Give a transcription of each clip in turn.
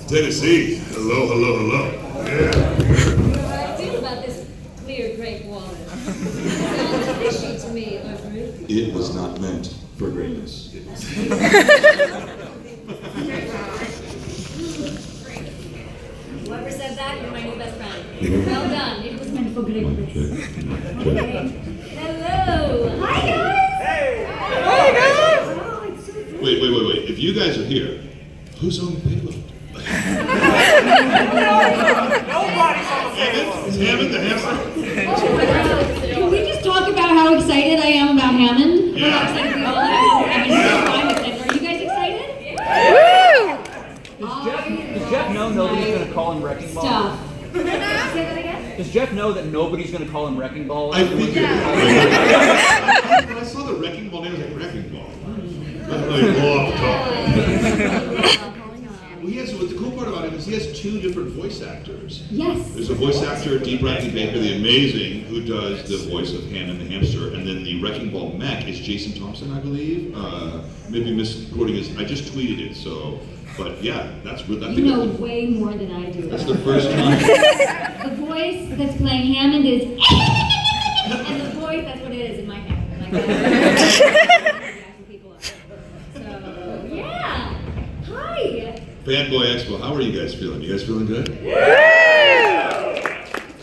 Tennessee. Hello, hello, hello. Yeah. What do I feel about this clear grape water? It sounds fishy to me, Overwatch. It was not meant for greatness. Whoever said that, you're my new best friend. Well done. It was meant for greatness. Okay. Hello. Hi, guys. Hey. Hi, guys. Oh, it's so good. Wait. If you guys are here, who's on the payload? Nobody's on the payload. It's Hammond the hamster. Oh my God. Can we just talk about how excited I am about Hammond? Yeah. How excited we all are. I mean, I'm excited. Are you guys excited? Does Jeff know nobody's going to call him Wrecking Ball? Stop. Say that again? Does Jeff know that nobody's going to call him Wrecking Ball? I think when I saw the Wrecking Ball name, I was like, Wrecking Ball. That's really low off the top. Well, the cool part about him is he has two different voice actors. Yes. There's a voice actor, Dee Bradley Baker, the amazing, who does the voice of Hammond the hamster, and then the Wrecking Ball mech is Jason Thompson, I believe. Maybe misquoting his. I just tweeted it, so. But yeah, that's really. You know way more than I do. That's the first time. The voice that's playing Hammond is, and the voice, that's what it is in my head. Like that. So yeah. Hi. Fanboy Expo, how are you guys feeling? You guys feeling good?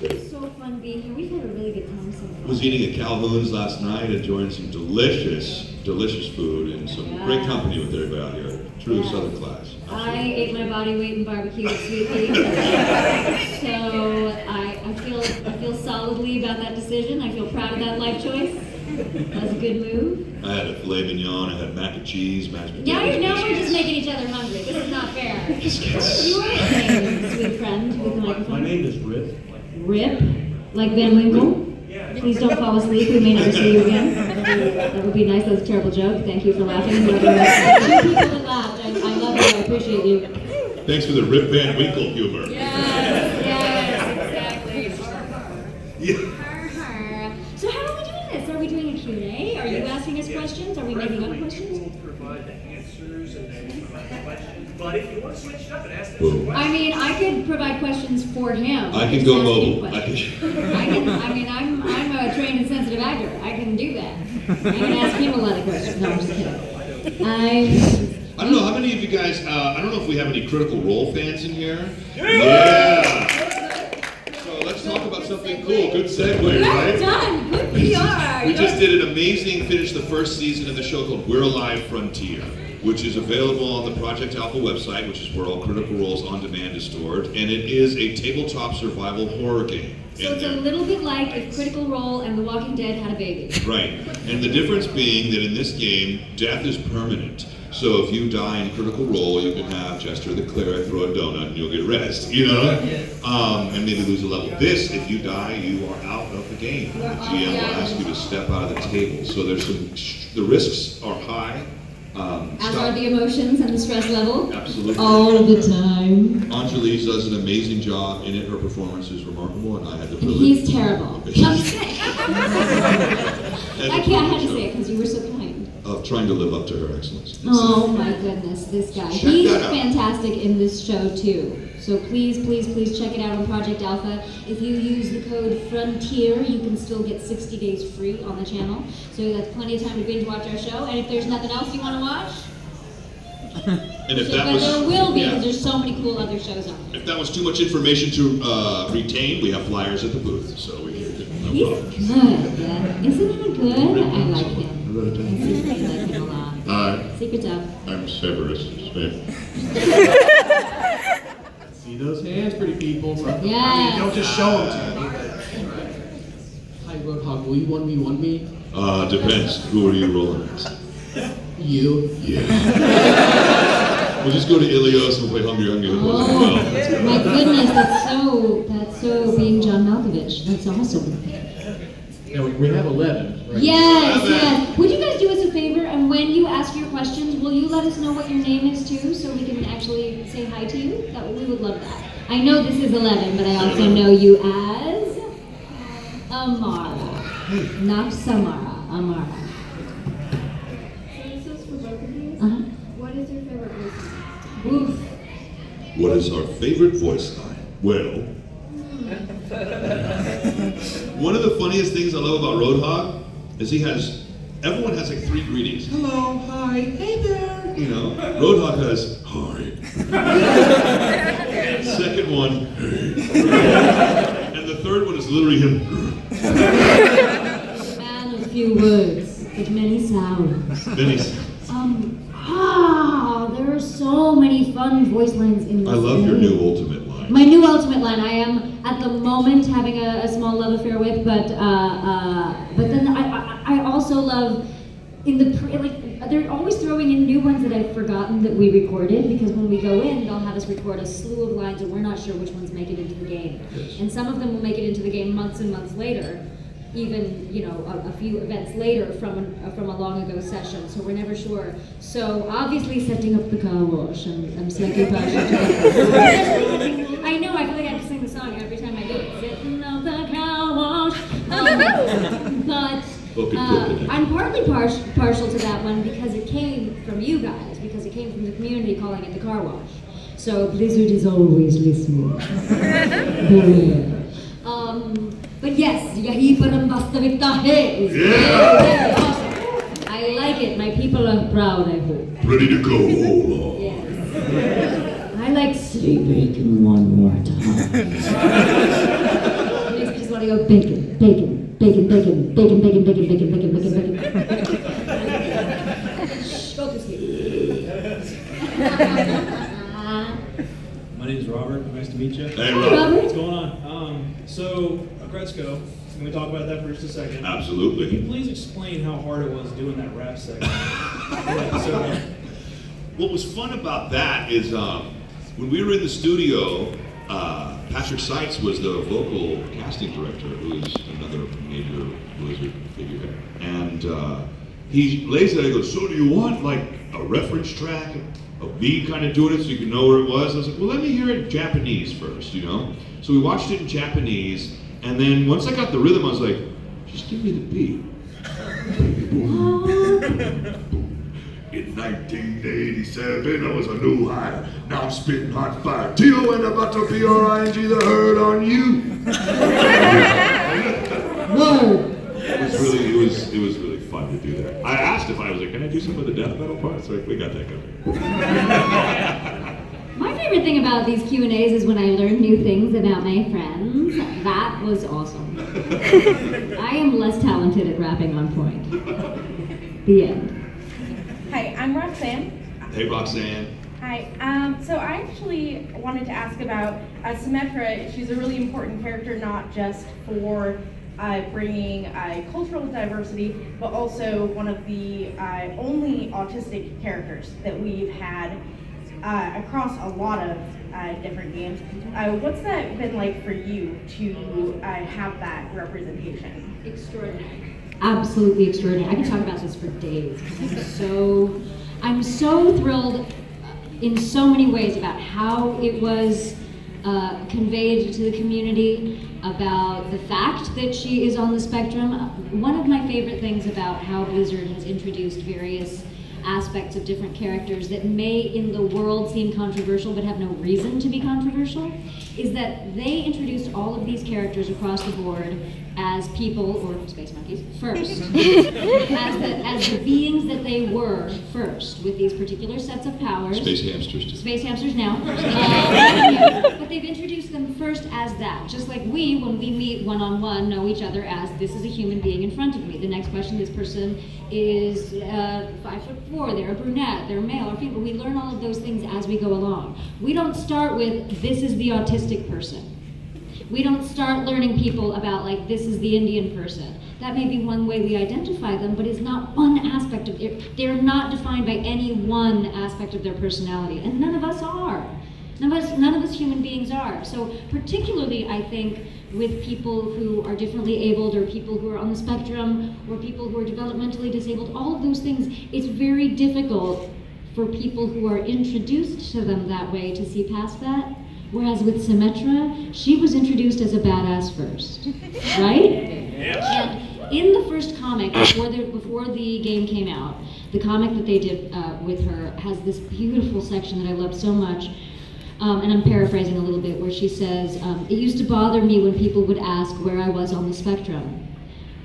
It's so fun being here. We've had a really good time so far. Was eating at Calhoun's last night, enjoying some delicious food and some great company with everybody out here. True Southern class. I ate my body weight in barbecue with sweet pea. So I feel solidly about that decision. I feel proud of that life choice. That was a good move. I had a filet mignon, I had mac and cheese, mashed potatoes. Now we're just making each other hungry. This is not fair. Biscuits. Your name, sweet friend with the microphone. My name is Rip. Rip? Like Van Winkle? Please don't fall asleep. We may never see you again. That would be nice. That was a terrible joke. Thank you for laughing. Two people that laughed. I love you. I appreciate you. Thanks for the Rip Van Winkle humor. Yes, exactly. Yeah. So how are we doing this? Are we doing a Q&A? Are you asking us questions? Are we making up questions? We'll provide the answers and then we provide the questions. But if you want to switch it up and ask them some questions. I mean, I could provide questions for him. I can go mobile. I'm a trained and sensitive actor. I can do that. I can ask him a lot of questions. No, I'm just kidding. I don't know, how many of you guys, I don't know if we have any Critical Role fans in here? Yeah! So let's talk about something cool. Good segue, right? Well done. Good PR. We just did an amazing, finished the first season of the show called We're Alive Frontier, which is available on the Project Alpha website, which is where all Critical Roles on demand is stored, and it is a tabletop survival horror game. So it's a little bit like if Critical Role and The Walking Dead had a baby. Right, and the difference being that in this game, death is permanent. So if you die in Critical Role, you can have Jester the Cleric throw a donut and you'll get rest, you know? And maybe lose a level. This, if you die, you are out of the game. The GM will ask you to step out of the table. So there's the risks are high. As are the emotions and the stress level. Absolutely. All the time. Anjali does an amazing job in it. Her performance is remarkable, and I had the privilege. He's terrible. I had to say it because you were so kind. Of trying to live up to her excellence. Oh my goodness, this guy. He's fantastic in this show too. So please check it out on Project Alpha. If you use the code FRONTIER, you can still get 60 days free on the channel. So that's plenty of time to binge watch our show. And if there's nothing else you want to watch, and if that but was, there will be, because there's so many cool other shows on there. If that was too much information to retain, we have flyers at the booth, so we can. He's good. Yeah. Isn't he good? I like him. I secretly like him a lot. Hi. Secret's up. I'm Severus Smith. See those hands, pretty people? Yes. I mean, don't just show them to me. Hi, Roadhog. Will you 1v1 me? Depends. Who are you rolling as? You. Yeah. We'll just go to Ilios and we'll play Hungry Hungry Hippos as well. My goodness, that's so being John Malkovich. That's awesome. Now, we have 11, right? Yes. Would you guys do us a favor, and when you ask your questions, will you let us know what your name is too, so we can actually say hi to you? We would love that. I know this is 11, but I also know you as Amara. Not Samara, Amara. Uh-huh. What is your favorite voice line? Oof. What is our favorite voice line? Well, one of the funniest things I love about Roadhog is everyone has like 3 greetings. Hello, hi, hey there. You know, Roadhog has, hi. Second one, hey. And the third one is literally him. Man of few words, but many sounds. Many sounds. There are so many fun voice lines in this I love your game. new ultimate line. My new ultimate line, I am at the moment having a small love affair with, but then I also love they're always throwing in new ones that I've forgotten that we recorded, because when we go in, they'll have us record a slew of lines and we're not sure which ones make it into the game. Yes. And some of them will make it into the game months and months later, even a few events later from a long ago session, so we're never sure. So obviously setting up the car wash, I'm slightly partial to that. I know, I feel like I have to sing the song every time I do it. Setting up the car wash. But I'm partly partial to that one because it came from you guys, because it came from the community calling it the car wash. So Blizzard is always listening. But yes, yahi param vastavita hai is very awesome. I like it. My people are proud, I hope. Ready to go, hold on. Yes. I like say bacon one more time. Makes me just want to go bacon, bacon, bacon, bacon, bacon, bacon, bacon, bacon, bacon, bacon, bacon. Shh, go to sleep. My name is Robert. Nice to meet you. Hey, Hi, Rob. Robert. What's going on? So, Gretzko, can we talk about that for just a second? Can you Absolutely. please explain how hard it was doing that rap segment? So, What was fun about that is when we were in the studio, Patrick Seitz was the vocal casting director, who is another major Blizzard figurehead. And he lays there and goes, so do you want like a reference track of me kind of doing it so you can know where it was? I was like, well, let me hear it in Japanese first, you know? So we watched it in Japanese, and then once I got the rhythm, I was like, just give me the beat. In 1987, I was a new hire. Now I'm spitting hot fire. T-O-N about to P-R-I-N-G, the herd on you. Whoa. It was really fun to do that. I asked if I was like, can I do some of the death metal parts? Like, we got that covered. My favorite thing about these Q&As is when I learn new things about my friends. That was awesome. I am less talented at rapping on point. The end. Hi, I'm Roxanne. Hey, Roxanne. Hi. So I actually wanted to ask about Symmetra. She's a really important character, not just for bringing cultural diversity, but also one of the only autistic characters that we've had across a lot of different games. What's that been like for you to have that representation? Extraordinary. Absolutely extraordinary. I could talk about this for days. I'm so thrilled in so many ways about how it was conveyed to the community, about the fact that she is on the spectrum. One of my favorite things about how Blizzard has introduced various aspects of different characters that may in the world seem controversial but have no reason to be controversial is that they introduced all of these characters across the board as people, or space monkeys, first. as the beings that they were first, with these particular sets of powers. Space hamsters, too. Space hamsters now. But they've introduced them first as that. Just like we, when we meet one-on-one, know each other as, this is a human being in front of me. The next question, this person is 5'4", they're a brunette, they're male or female. We learn all of those things as we go along. We don't start with, this is the autistic person. We don't start learning people about, like, this is the Indian person. That may be one way we identify them, but it's not one aspect of it. They're not defined by any one aspect of their personality, and none of us are. None of us human beings are. So particularly, I think, with people who are differently abled, or people who are on the spectrum, or people who are developmentally disabled, all of those things, it's very difficult for people who are introduced to them that way to see past that. Whereas with Symmetra, she was introduced as a badass first, right? Yes. in the first comic, before the game came out, the comic that they did with her has this beautiful section that I love so much. And I'm paraphrasing a little bit, where she says, it used to bother me when people would ask where I was on the spectrum,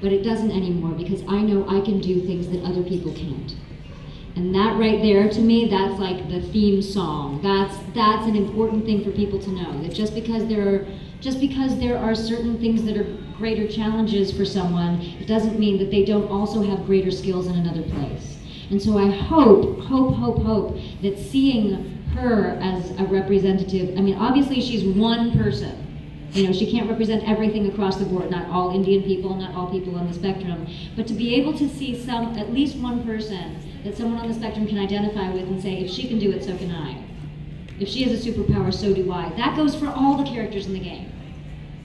but it doesn't anymore because I know I can do things that other people can't. And that right there, to me, that's like the theme song. That's an important thing for people to know, that just because there are certain things that are greater challenges for someone, it doesn't mean that they don't also have greater skills in another place. And so I hope that seeing her as a representative, I mean, obviously she's one person. You know, she can't represent everything across the board, not all Indian people, not all people on the spectrum, but to be able to see at least one person that someone on the spectrum can identify with and say, if she can do it, so can I. If she has a superpower, so do I. That goes for all the characters in the game.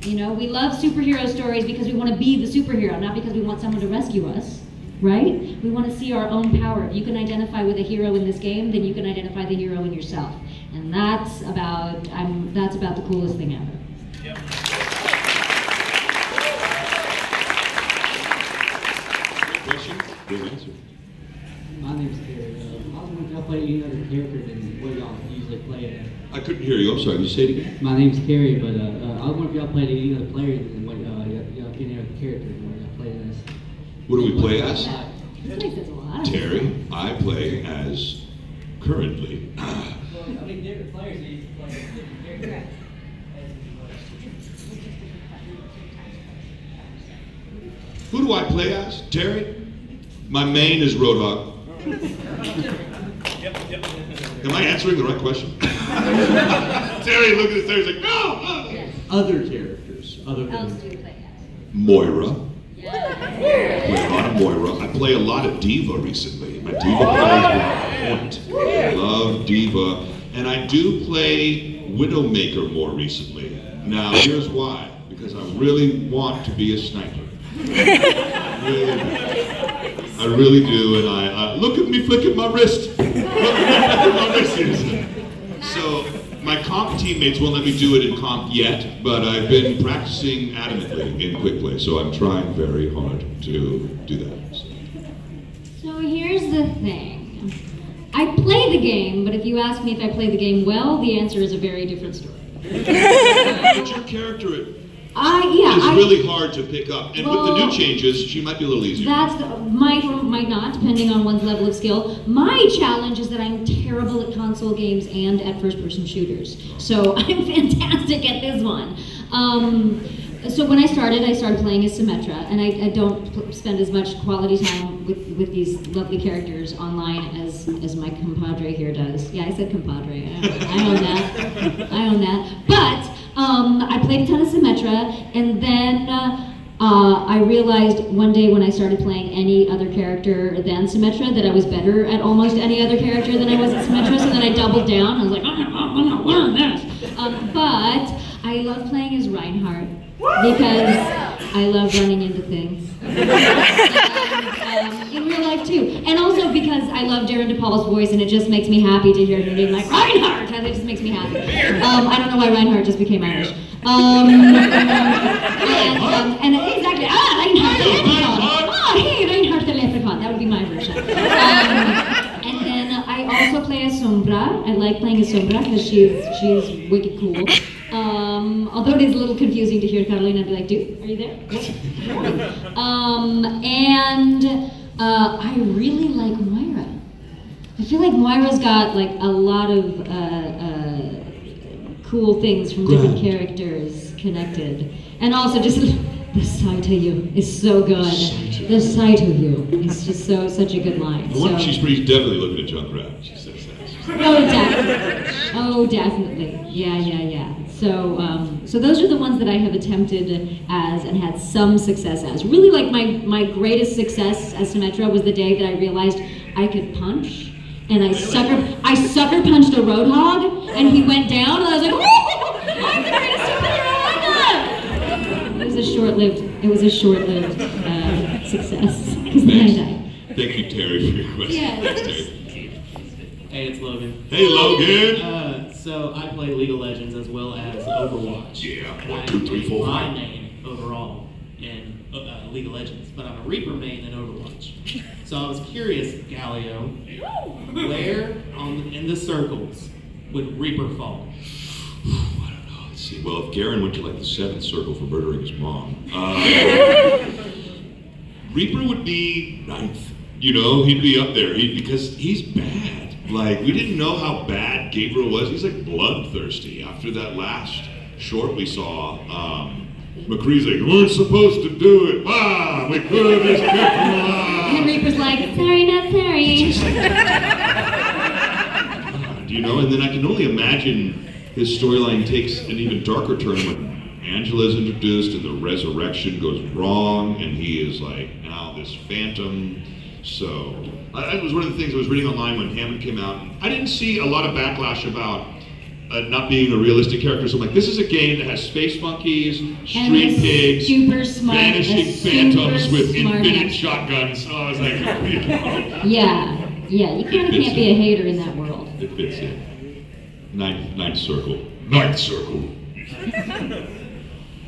You know, we love superhero stories because we want to be the superhero, not because we want someone to rescue us. Right? We want to see our own power. If you can identify with a hero in this game, then you can identify the hero in yourself. And that's about the coolest thing ever. Yep. Great question. Great answer. My name's Terry. I was wondering if y'all play any other character than what y'all usually play as. I couldn't hear you. I'm sorry. Can you say it again? My name's Terry, but I was wondering if y'all played any other player than what any other character than what y'all played as. What do we play as? He plays as a lot. Terry. I play as currently. I mean, different players need to play as different characters. Who do I play as? Terry? My main is Roadhog. Yep. Am I answering the right question? Terry, look at this. Terry's like, no! Yes. Other characters, other Who else than do you play as? Moira. Yeah. I play a lot of Moira. I play a lot of Diva recently. My Diva players were on point. Love Diva. And I do play Widowmaker more recently. Now, here's why. Because I really want to be a sniper. I really do. And I look at me flicking my wrist. My wrist is. So, my comp teammates won't let me do it in comp yet, but I've been practicing adamantly in quick play, so I'm trying very hard to do that. So here's the thing. I play the game, but if you ask me if I play the game well, the answer is a very different story. But your character is really hard to pick up, and with the new changes, she might be a little easier. Might or might not, depending on one's level of skill. My challenge is that I'm terrible at console games and at first-person shooters. So I'm fantastic at this one. So when I started playing as Symmetra, and I don't spend as much quality time with these lovely characters online as my compadre here does. Yeah, I said compadre. I own that. But I played a ton of Symmetra, and then I realized one day when I started playing any other character than Symmetra that I was better at almost any other character than I was at Symmetra, so then I doubled down. I was like, I'm gonna learn this. But I love playing as Reinhardt because I love running into things. In real life too. And also because I love Darren DePaul's voice and it just makes me happy to hear him being like, Reinhardt! It just makes me happy. I don't know why Reinhardt just became Irish. And exactly, Reinhardt the Leprechaun. Oh, hey, Reinhardt the Leprechaun. That would be my version. And then I also play as Sombra. I like playing as Sombra because she's wicked cool. Although it is a little confusing to hear Carolina be like, dude, are you there? I really like Moira. I feel like Moira's got like a lot of cool things from different characters connected. And also just the sight of you is so good. The sight of you is just such a good line. She's definitely looking at Junkrat. She says that. Oh, definitely. Yeah. So those are the ones that I have attempted as and had some success as. Really, like my greatest success as Symmetra was the day that I realized I could punch, and I sucker punched a Roadhog, and he went down, and I was like, oh, I'm the greatest superhero ever! It was a short-lived success because then I died. Thank you, Terry, for your question. Yeah. Thanks, Terry. Hey, it's Logan. Hey, Logan! So I play League of Legends as well as Overwatch. Yeah, 1, 2, 3, 4, 5. My main overall in League of Legends, but I'm a Reaper main in Overwatch. So I was curious, Galio, where in the circles would Reaper fall? I don't know. Let's see. Well, if Garen went to like the 7th circle for murdering his mom, Reaper would be 9th. You know, he'd be up there because he's bad. Like, we didn't know how bad Gabriel was. He's like bloodthirsty. After that last short we saw, McCree's like, you weren't supposed to do it. Ah, we could have just kept him alive. And Reaper's like, sorry, not sorry. You know, and then I can only imagine his storyline takes an even darker turn when Angela's introduced and the resurrection goes wrong, and he is like now this phantom. So that was one of the things I was reading online when Hammond came out. I didn't see a lot of backlash about not being a realistic character. So I'm like, this is a game that has space monkeys, street pigs, super smart, vanishing phantoms with smart infinite shotguns. So I was like, you know. Yeah, you kind of can't be a hater in that world. It fits in. Ninth circle. Ninth circle.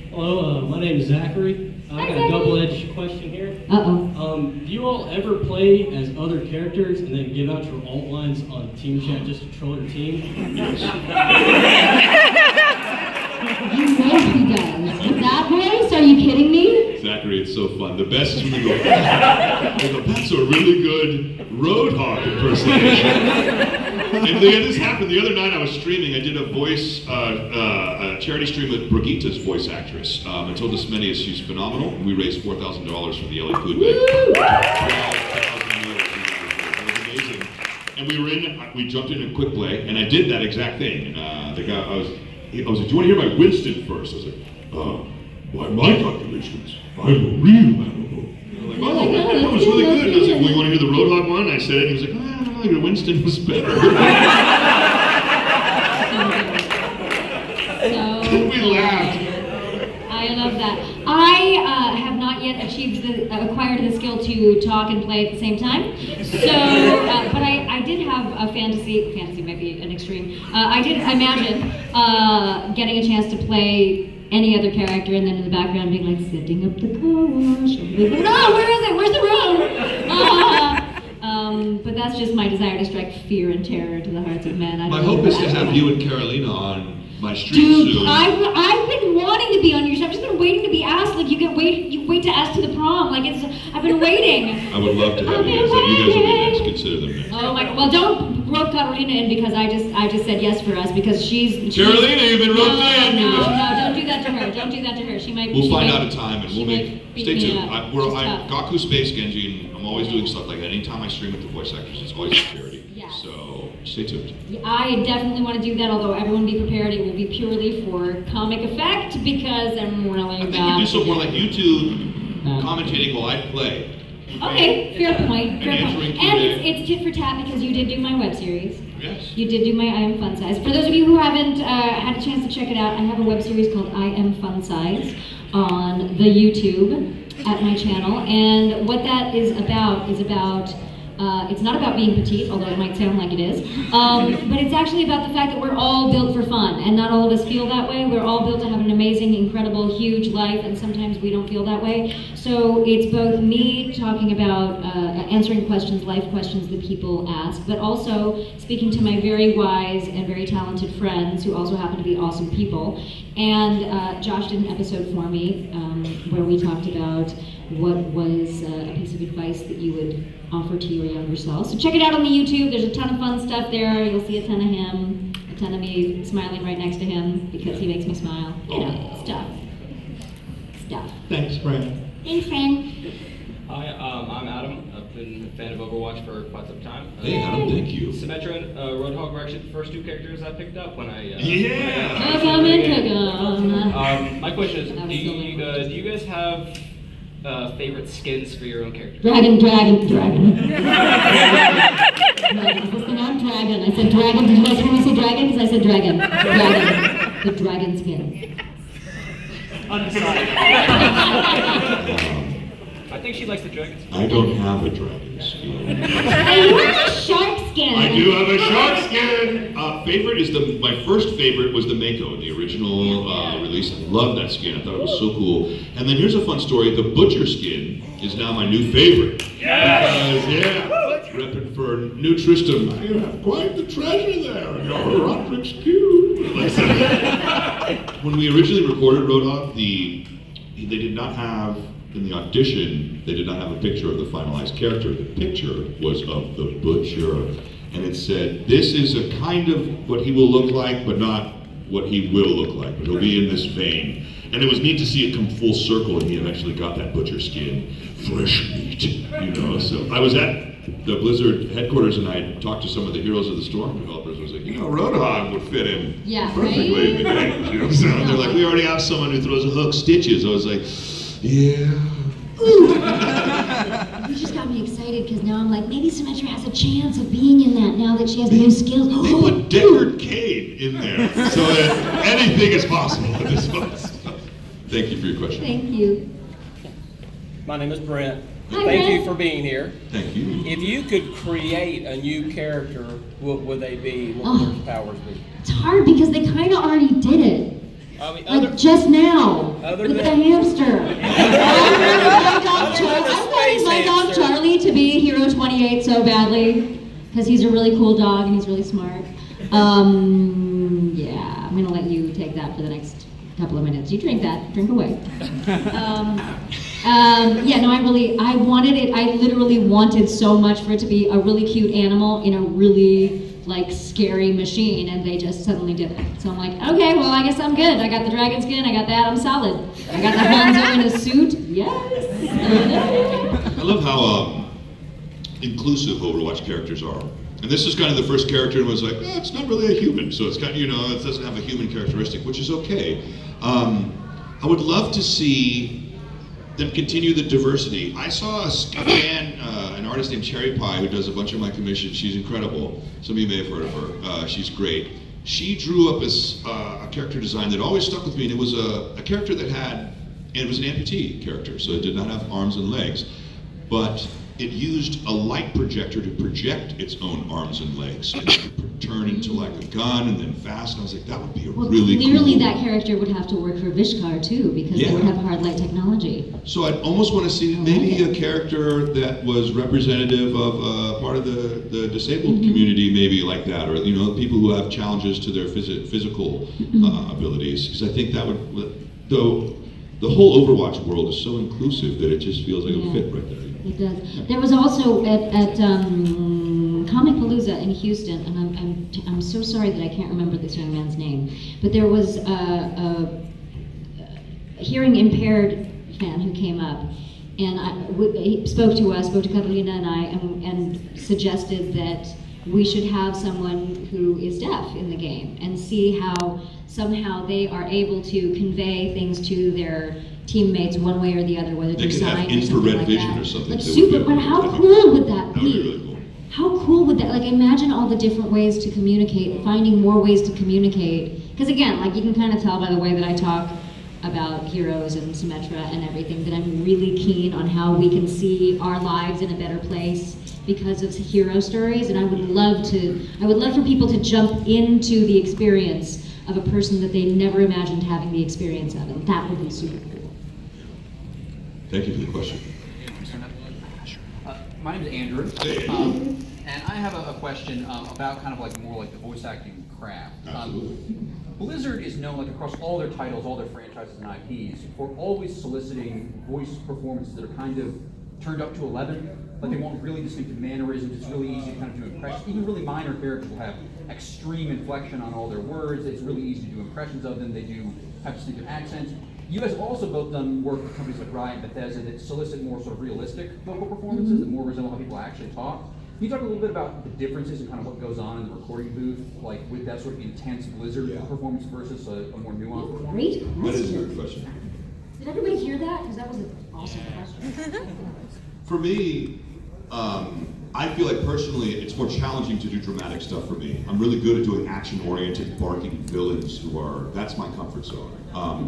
Hello, my name is Zachary. I got a double-edged question here. Uh-oh. Do you all ever play as other characters and then give out your alt lines on team chat just to troll your team? Yes. You know he does. With that voice? Are you kidding me? Zachary, it's so fun. The best is when they go, that's a really good Roadhog impersonation. And this happened the other night. I was streaming. I did a voice, a charity stream with Brigitte's voice actress. I told us many, she's phenomenal. We raised $4,000 for the LA Food Bank. 12,000 meals. It was amazing. And we jumped in a quick play, and I did that exact thing. And the guy, I was like, do you want to hear my Winston first? I was like, by my calculations, I'm a real animal. I'm like, oh, that was really good. And I was like, well, you want to hear the Roadhog one? And I said it, and he was like, I don't know, your Winston was better. So we laughed. I love that. I have not yet acquired the skill to talk and play at the same time. So, but I did have a fantasy might be an extreme. I did imagine getting a chance to play any other character and then in the background being like, setting up the car wash. No, where is it? Where's the road? But that's just my desire to strike fear and terror to the hearts of men. My hope is to have you and Carolina on my stream Dude, soon. I've been wanting to be on your show. I've just been waiting to be asked. Like you wait to ask to the prom. Like I've been waiting. I would love to have you guys. You guys will be next. Consider them next. Oh my God! Well, don't rope Carolina in because I just said yes for us because she's Carolina, you've been roped in. No, don't do that to her. Don't do that to her. She might. We'll find out a time and we'll make. Stay tuned. I'm tough. Gaku Space Genji, and I'm always doing stuff like that. Anytime I stream with the voice actors, it's always a charity. Yeah. So stay tuned. I definitely want to do that. Although everyone be prepared, it will be purely for comic effect because I'm really I think bad. you do something more like YouTube commentating while I play. Okay, fair point. And answering And Q&A. it's tit for tat because you did do my web series. Yes. You did do my I Am Fun Size. For those of you who haven't had a chance to check it out, I have a web series called I Am Fun Size on the YouTube at my channel. And what that is about it's not about being petite, although it might sound like it is, but it's actually about the fact that we're all built for fun, and not all of us feel that way. We're all built to have an amazing, incredible, huge life, and sometimes we don't feel that way. So it's both me talking about answering questions, life questions that people ask, but also speaking to my very wise and very talented friends who also happen to be awesome people. And Josh did an episode for me where we talked about what was a piece of advice that you would offer to your younger self. So check it out on the YouTube. There's a ton of fun stuff there. You'll see a ton of him, a ton of me smiling right next to him because he makes me smile. You know, stuff. Thanks, Brad. Thanks, friend. Hi, I'm Adam. I've been a fan of Overwatch for quite some time. Hey, Adam, thank you. Symmetra and Roadhog were actually the first two characters I picked up when I... Cook 'em and cook 'em. My question is, do you guys have favorite skins for your own characters? Dragon. No, listening on dragon. I said dragon. Did you guys hear me say dragon? Because I said dragon. The dragon skin. Undecided. I think she likes the dragons. I don't have a dragon skin. Hey, you have a shark skin. I do have a shark skin. Favorite is my first favorite was the Mako, the original release. I love that skin. I thought it was so cool. And then here's a fun story. The butcher skin is now my new favorite. Yes! Repping for New Tristram. You have quite the treasure there in your Roderick's cube. When we originally recorded Roadhog, they did not have, in the audition, they did not have a picture of the finalized character. The picture was of the butcher. And it said, this is a kind of what he will look like, but not what he will look like. But he'll be in this vein. And it was neat to see it come full circle, and he eventually got that butcher skin. Fresh meat, So I was at the Blizzard headquarters, and I talked to some of the Heroes of the Storm developers. I was like, Roadhog would fit in perfectly in the game. You know what I'm saying? They're like, we already have someone who throws a hook, Stitches. I was like, yeah. You just got me excited because now I'm like, maybe Symmetra has a chance of being in that now that she has new skills. They put Deckard Cain in there so that anything is possible at this point. Thank you for your question. Thank you. My name is Brent. Hi, Thank Brent. you for being here. Thank you. If you could create a new character, what would they be? What would their powers be? It's hard because they kind of already did it. I mean, Like just now, other with the than- hamster. I wanted my dog Charlie to be Hero 28 so badly because he's a really cool dog and he's really smart. Yeah, I'm gonna let you take that for the next couple of minutes. You drink away. Yeah, no, I wanted it. I literally wanted so much for it to be a really cute animal in a really scary machine, and they just suddenly did it. So I'm like, okay, well, I guess I'm good. I got the dragon skin, I got that, I'm solid. I got the Hanzo in a suit, yes. I love how inclusive Overwatch characters are. And this is kind of the first character and was like, it's not really a human, so it's kind of, it doesn't have a human characteristic, which is okay. I would love to see them continue the diversity. I saw a fan, an artist named Cherry Pie, who does a bunch of my commissions. She's incredible. Some of you may have heard of her. She's great. She drew up a character design that always stuck with me, and it was a character that had, and it was an amputee character, so it did not have arms and legs, but it used a light projector to project its own arms and legs, and it could turn into like a gun and then fast, and I was like, that would be really Clearly cool. that character would have to work for Vishkar too, because they would have hard light technology. So I'd almost want to see maybe a character that was representative of part of the disabled community, maybe like that, or people who have challenges to their physical abilities, because I think that would, though the whole Overwatch world is so inclusive that it just feels like a fit right there. It does. There was also at Comic Palooza in Houston, and I'm so sorry that I can't remember this young man's name, but there was a hearing impaired fan who came up, and he spoke to us, spoke to Catalina and I, and suggested that we should have someone who is deaf in the game and see how somehow they are able to convey things to their teammates one way or the other, whether They they're could have signed or something infrared like vision that. or something. Like that would super, be- but how cool would that That would be be? really cool. How cool would that, imagine all the different ways to communicate, finding more ways to communicate. Because again, you can kind of tell by the way that I talk about Heroes and Symmetra and everything that I'm really keen on how we can see our lives in a better place because of hero stories, and I would love for people to jump into the experience of a person that they never imagined having the experience of, and that would be super cool. Thank you for the question. My name is Andrew, Hey. and I have a question about kind of more the voice acting craft. Absolutely. Blizzard is known across all their titles, all their franchises and IPs for always soliciting voice performances that are kind of turned up to 11, but they want really distinctive mannerisms. It's really easy to kind of do impressions. Even really minor characters will have extreme inflection on all their words. It's really easy to do impressions of them. They do have distinctive accents. You guys have also both done work with companies like Riot and Bethesda that solicit more sort of realistic vocal performances that more resemble how people actually talk. Can you talk a little bit about the differences and kind of what goes on in the recording booth, with that sort of intense Blizzard performance versus a more nuanced performance? Great That is a question. good question. Did everybody hear that? Because that was an awesome question. For me, I feel like personally it's more challenging to do dramatic stuff for me. I'm really good at doing action-oriented, barking villains that's my comfort zone.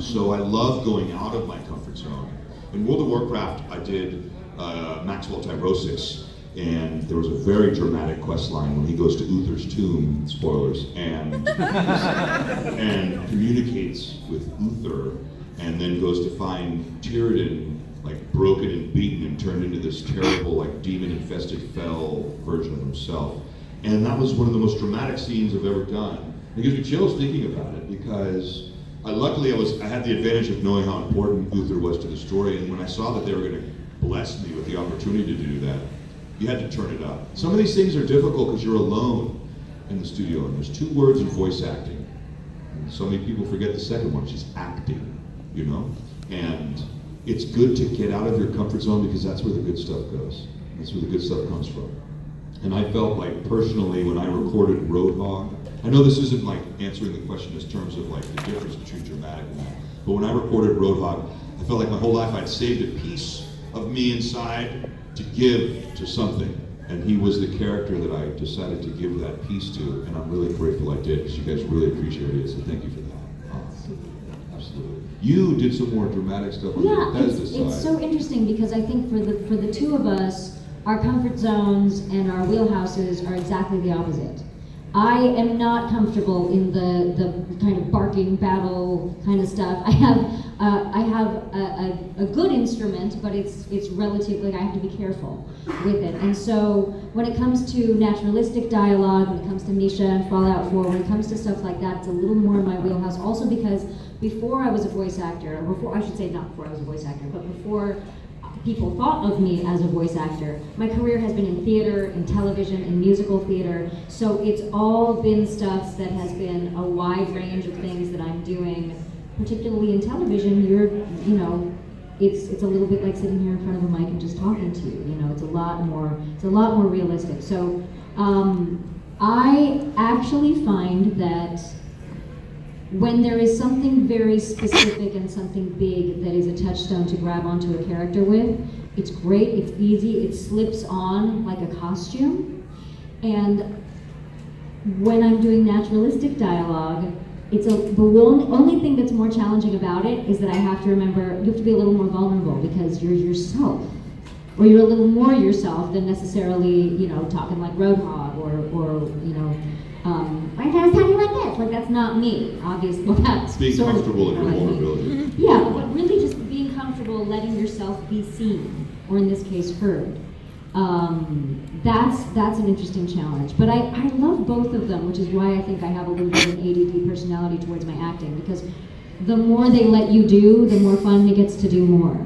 So I love going out of my comfort zone. In World of Warcraft, I did Maxwell Tyrosis, and there was a very dramatic quest line when he goes to Uther's tomb, spoilers, and communicates with Uther, and then goes to find Tyrden like broken and beaten and turned into this terrible like demon-infested fell version of himself. And that was one of the most dramatic scenes I've ever done. It gives me chills thinking about it because luckily I had the advantage of knowing how important Uther was to the story, and when I saw that they were going to bless me with the opportunity to do that, you had to turn it up. Some of these things are difficult because you're alone in the studio, and there's 2 words in voice acting. And so many people forget the second one, which is acting, you know? And it's good to get out of your comfort zone because that's where the good stuff goes. That's where the good stuff comes from. And I felt like personally when I recorded Roadhog, I know this isn't like answering the question in terms of like the difference between dramatic and that, but when I recorded Roadhog, I felt like my whole life I'd saved a piece of me inside to give to something. And he was the character that I decided to give that piece to, and I'm really grateful I did because you guys really appreciated it, so thank you for that. Absolutely. You did some more dramatic stuff on the Bethesda side. It's so interesting because I think for the 2 of us, our comfort zones and our wheelhouses are exactly the opposite. I am not comfortable in the kind of barking battle kind of stuff. I have a good instrument, but it's relatively, I have to be careful with it. And so when it comes to naturalistic dialogue, when it comes to Misha and Fallout 4, when it comes to stuff like that, it's a little more in my wheelhouse. Also because before I was a voice actor, or before, I should say not before I was a voice actor, but before people thought of me as a voice actor, my career has been in theater, in television, in musical theater, so it's all been stuff that has been a wide range of things that I'm doing, particularly in television. It's a little bit like sitting here in front of a mic and just talking to you, it's a lot more realistic. So I actually find that when there is something very specific and something big that is a touchstone to grab onto a character with, it's great, it's easy, it slips on like a costume. And when I'm doing naturalistic dialogue, the only thing that's more challenging about it is that I have to remember, you have to be a little more vulnerable because you're yourself. Or you're a little more yourself than necessarily, talking like Roadhog or my hair's talking like this. Like, that's not me, obviously. Well, that's being sort comfortable of in your vulnerability. Yeah, but really just being comfortable letting yourself be seen, or in this case, heard. That's an interesting challenge. But I love both of them, which is why I think I have a little bit of an ADD personality towards my acting, because the more they let you do, the more fun it gets to do more.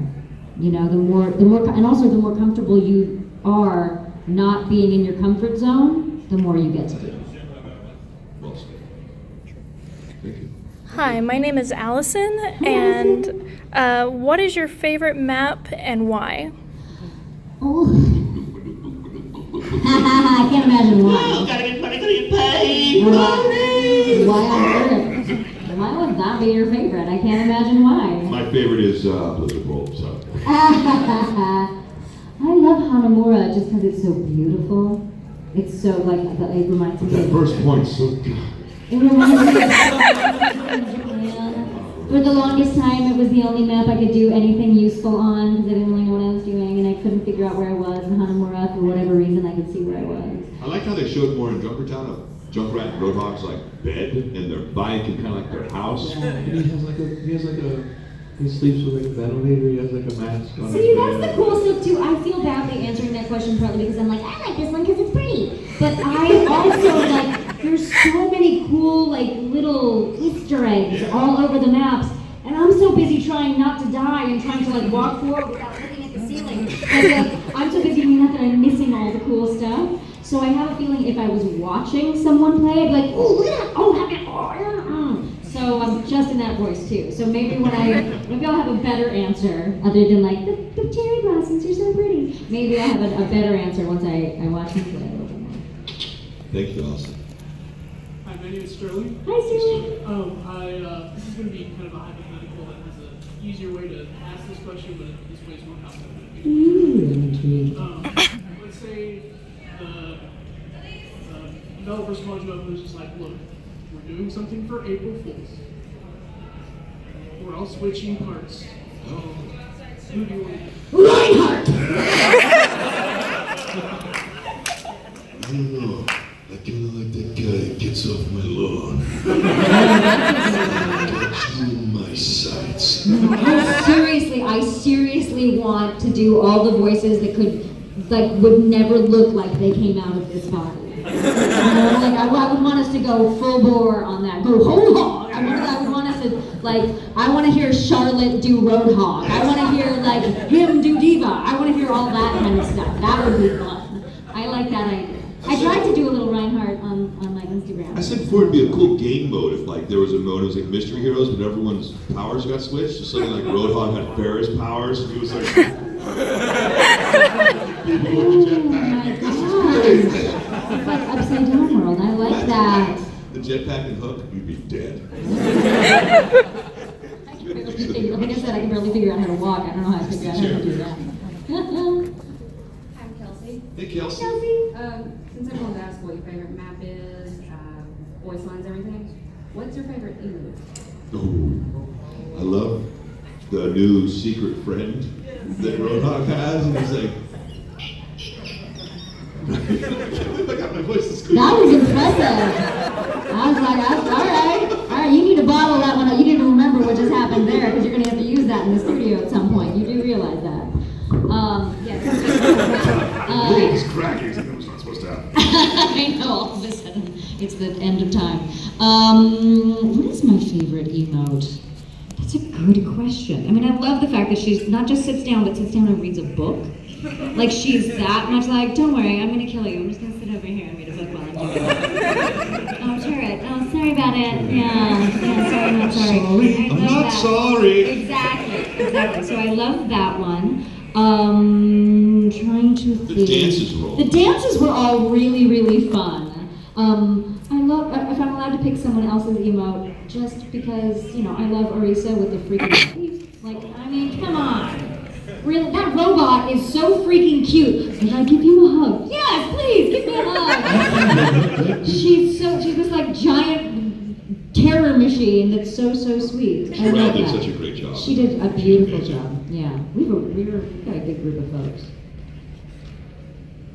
The more, and also the more comfortable you are not being in your comfort zone, the more you get to do. Hi, my name is Allison, and what is your favorite map and why? Oh. I can't imagine why. Gotta get money, gotta get paid. Why on earth? Why would that be your favorite? I can't imagine why. My favorite is Blizzard World, so. I love Hanamura just because it's so beautiful. It's so, it reminds me That first point's so good. It reminds me of Japan. For the longest time, it was the only map I could do anything useful on because I didn't really know what I was doing and I couldn't figure out where I was. And Hanamura, for whatever reason, I could see where I was. I like how they showed more in Junkertown of Junkrat and Roadhog's bed and their bike and kind of like their house. And he sleeps with a ventilator, he has a mask on. See, that's the cool stuff too. I feel badly answering that question partly because I'm like, I like this one because it's pretty. But I also there's so many cool little Easter eggs all over the maps. And I'm so busy trying not to die and trying to walk forward without looking at the ceiling. I'm so busy doing that that I'm missing all the cool stuff. So I have a feeling if I was watching someone play, I'd be like, oh, look at that, oh, that, So I'm just in that voice too. So maybe maybe I'll have a better answer other than the cherry blossoms are so pretty. Maybe I'll have a better answer once I watch him play a little bit more. Thank you, Allison. Hi, my name is Sterling. Hi, Sterling. This is going to be kind of a hypothetical and there's an easier way to ask this question, but this way is more complicated. Let's say the developers called you up and was just like, look, we're doing something for April Fools. We're all switching parts. Who do you want to do? Reinhardt! I don't know. I kind of like that guy that gets off my lawn. Got you in my sights. I seriously want to do all the voices that would never look like they came out of this body. I would want us to go full bore on that. Go whole hog. I would want us to I want to hear Charlotte do Roadhog. I want to hear him do Diva. I want to hear all that kind of stuff. That would be fun. I like that idea. I tried to do a little Reinhardt on my Instagram. I said before it'd be a cool game mode if there was a mode, it was like Mystery Heroes, but everyone's powers got switched. So something like Roadhog had Ferris powers, and he was like, people with the jetpack. This is crazy. It's like Upside Down World. I like that. The jetpack and Hook, you'd be dead. Like I said, I can barely figure out how to walk. I don't know how to figure out how to do that. I'm Kelsey. Hey, Kelsey. Since everyone's asked what your favorite map is, voice lines, everything, what's your favorite emote? Oh, I love the new secret friend that Roadhog has, and he's like, I got my voice to squeeze. That was impressive. I was like, all right, you need to bottle that one up. You need to remember what just happened there, because you're going to have to use that in the studio at some point. You do realize that. Rules cracking. That was not supposed to happen. I know, all of a sudden, it's the end of time. What is my favorite emote? That's a good question. I mean, I love the fact that she's not just sits down, but sits down and reads a book. She's that much don't worry, I'm gonna kill you. I'm just gonna sit over here and read a book while I'm doing it. Oh, turret. Oh, sorry about it. Yeah, sorry, not sorry. I'm not sorry. Exactly. So I love that one. Trying to think. The dances were all The dances were all really, really fun. I love, if I'm allowed to pick someone else's emote, just because, I love Orisa with the freaking teeth. Come on. Really, that robot is so freaking cute. Can I give you a hug? Yes, please, give me a hug. She's this giant terror machine that's so sweet. I She love did that. such a great job. She did a beautiful job. Yeah, we've got a good group of folks.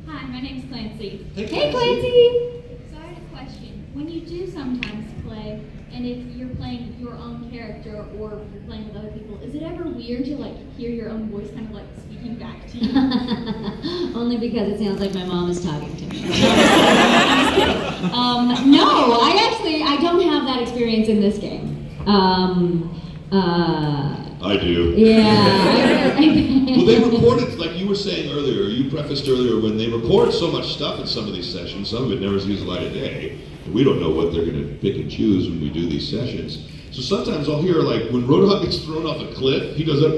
Hi, my name's Clancy. Hey, Clancy. So I had a question. When you do sometimes play, and if you're playing your own character or you're playing with other people, is it ever weird to hear your own voice kind of speaking back to you? Only because it sounds like my mom is talking to me. No, I don't have that experience in this game. I do. Yeah. Well, they recorded, like you were saying earlier, you prefaced earlier, when they record so much stuff in some of these sessions, some of it never sees the light of day. And we don't know what they're going to pick and choose when we do these sessions. So sometimes I'll hear, when Roadhog gets thrown off a cliff, he does that,